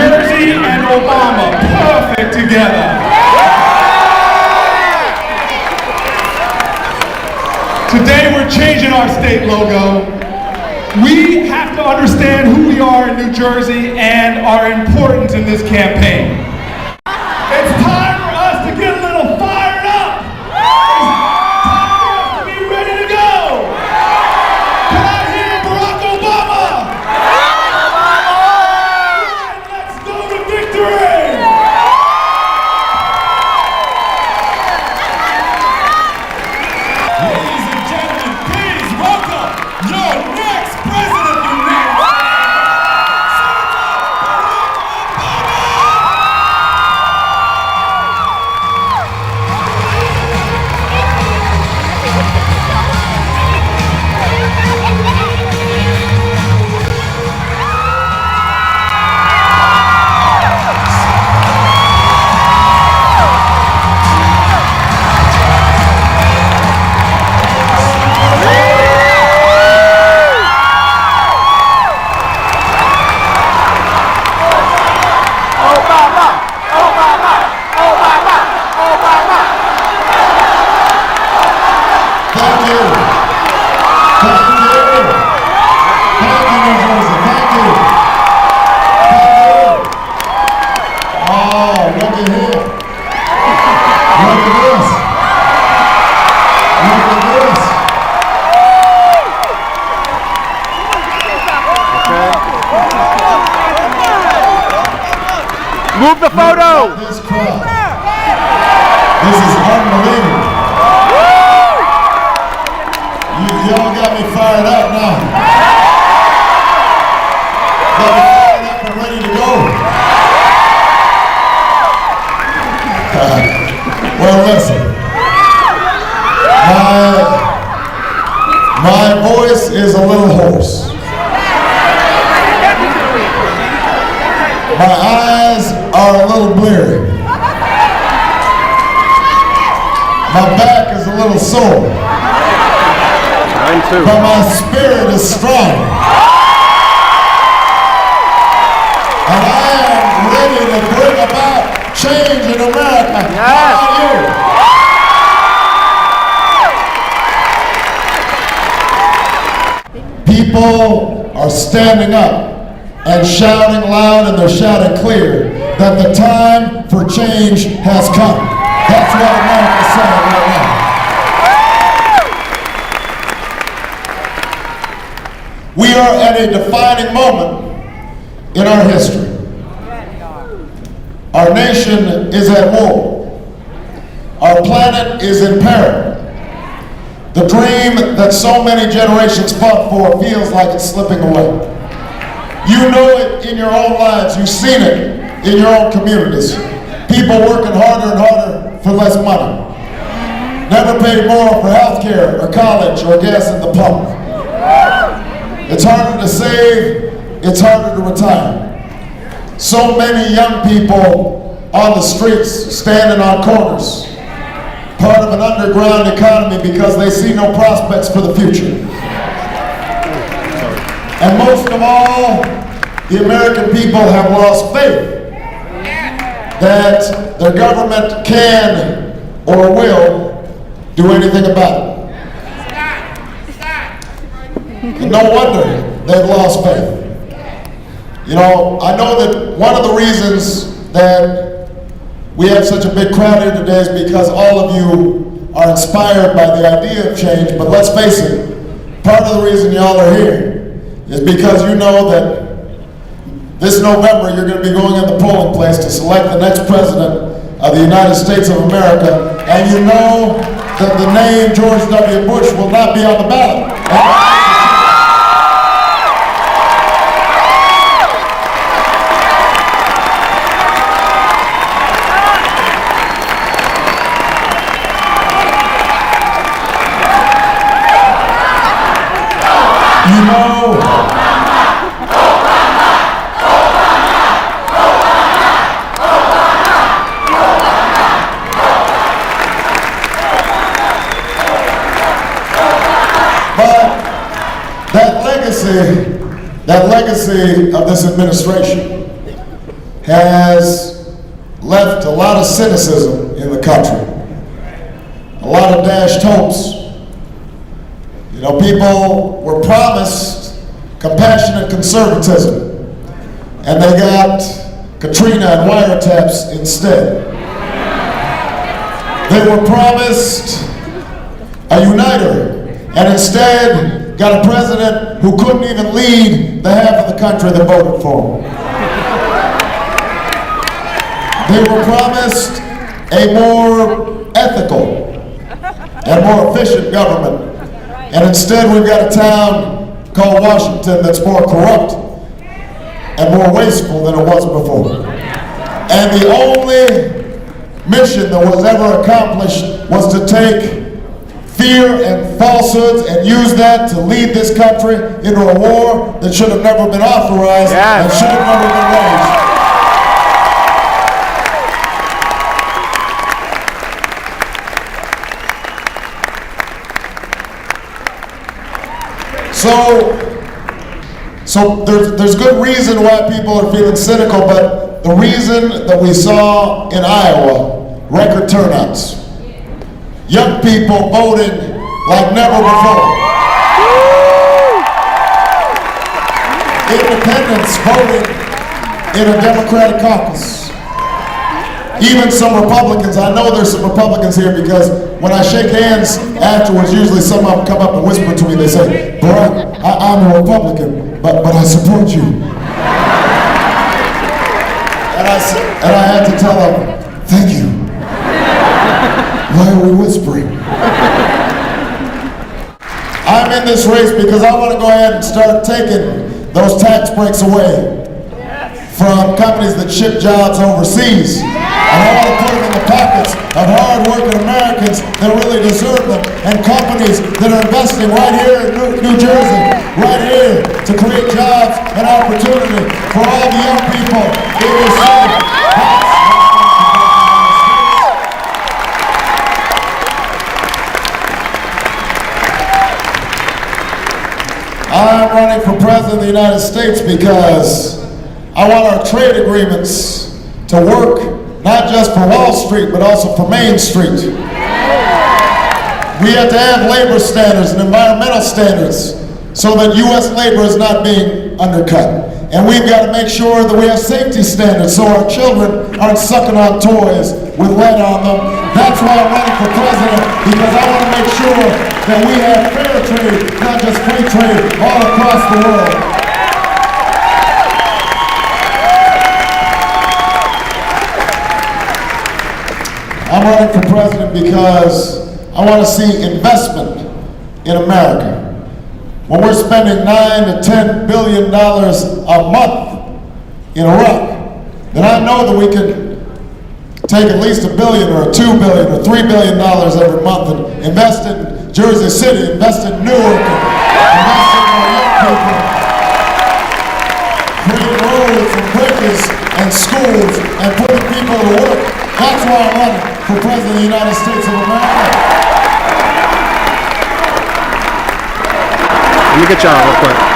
Jersey and Obama, perfect together. Today we're changing our state logo. We have to understand who we are in New Jersey and our importance in this campaign. It's time for us to get a little fired up. It's time for us to be ready to go. Can I hear Barack Obama? And let's go to victory. Ladies and gentlemen, please welcome your next president of the United States, Senator Barack Obama. Thank you. Thank you. Thank you, New Jersey. Thank you. Thank you. Oh, look at here. Look at this. Look at this. Move the photo! This crowd. This is unbelievable. Y'all got me fired up now. Got me fired up and ready to go. Well, listen. My voice is a little hoarse. My eyes are a little bleary. My back is a little sore. Mine too. But my spirit is strong. And I am ready to bring about change in America. How about you? People are standing up and shouting loud, and they're shouting clear that the time for change has come. That's what America's saying right now. We are at a defining moment in our history. Our nation is at war. Our planet is in peril. The dream that so many generations fought for feels like it's slipping away. You know it in your own lives. You've seen it in your own communities. People working harder and harder for less money. Never paid more for health care or college or gas in the pump. It's harder to save, it's harder to retire. So many young people on the streets, standing on corners, part of an underground economy because they see no prospects for the future. And most of all, the American people have lost faith that their government can or will do anything about it. And no wonder they've lost faith. You know, I know that one of the reasons that we have such a big crowd here today is because all of you are inspired by the idea of change, but let's face it, part of the reason y'all are here is because you know that this November you're going to be going in the polling place to select the next president of the United States of America, and you know that the name George W. Bush will not be on the ballot. You know, but that legacy of this administration has left a lot of cynicism in the country, a lot of dashed hopes. You know, people were promised compassionate conservatism, and they got Katrina and wiretaps instead. They were promised a uniter, and instead got a president who couldn't even lead the half of the country that voted for him. They were promised a more ethical and more efficient government, and instead we've got a town called Washington that's more corrupt and more wasteful than it was before. And the only mission that was ever accomplished was to take fear and falsehoods and use that to lead this country into a war that should have never been authorized and should have never been waged. So there's good reason why people are feeling cynical, but the reason that we saw in Iowa record turnouts, young people voting like never before, independents voting in a Democratic caucus, even some Republicans. I know there's some Republicans here because when I shake hands afterwards, usually some of them come up and whisper to me. They say, Barack, I'm a Republican, but I support you. And I had to tell them, thank you. Why are we whispering? I'm in this race because I want to go ahead and start taking those tax breaks away from companies that ship jobs overseas. And I want to put them in the pockets of hard-working Americans that really deserve them, and companies that are investing right here in New Jersey, right here, to create jobs and opportunity for all the young people in this city. I'm running for President of the United States because I want our trade agreements to work not just for Wall Street, but also for Main Street. We have to have labor standards and environmental standards so that U.S. labor is not being undercut. And we've got to make sure that we have safety standards so our children aren't sucking on toys with lead on them. That's why I'm running for president, because I want to make sure that we have fair trade, not just free trade, all across the world. I'm running for president because I want to see investment in America. When we're spending $9 to $10 billion a month in Iraq, then I know that we can take at least $1 billion or $2 billion or $3 billion every month and invest in Jersey City, invest in Newark, and invest in our young people, create roads and bridges and schools and put the people to work. That's why I'm running for President of the United States of America. Let me get you on real quick.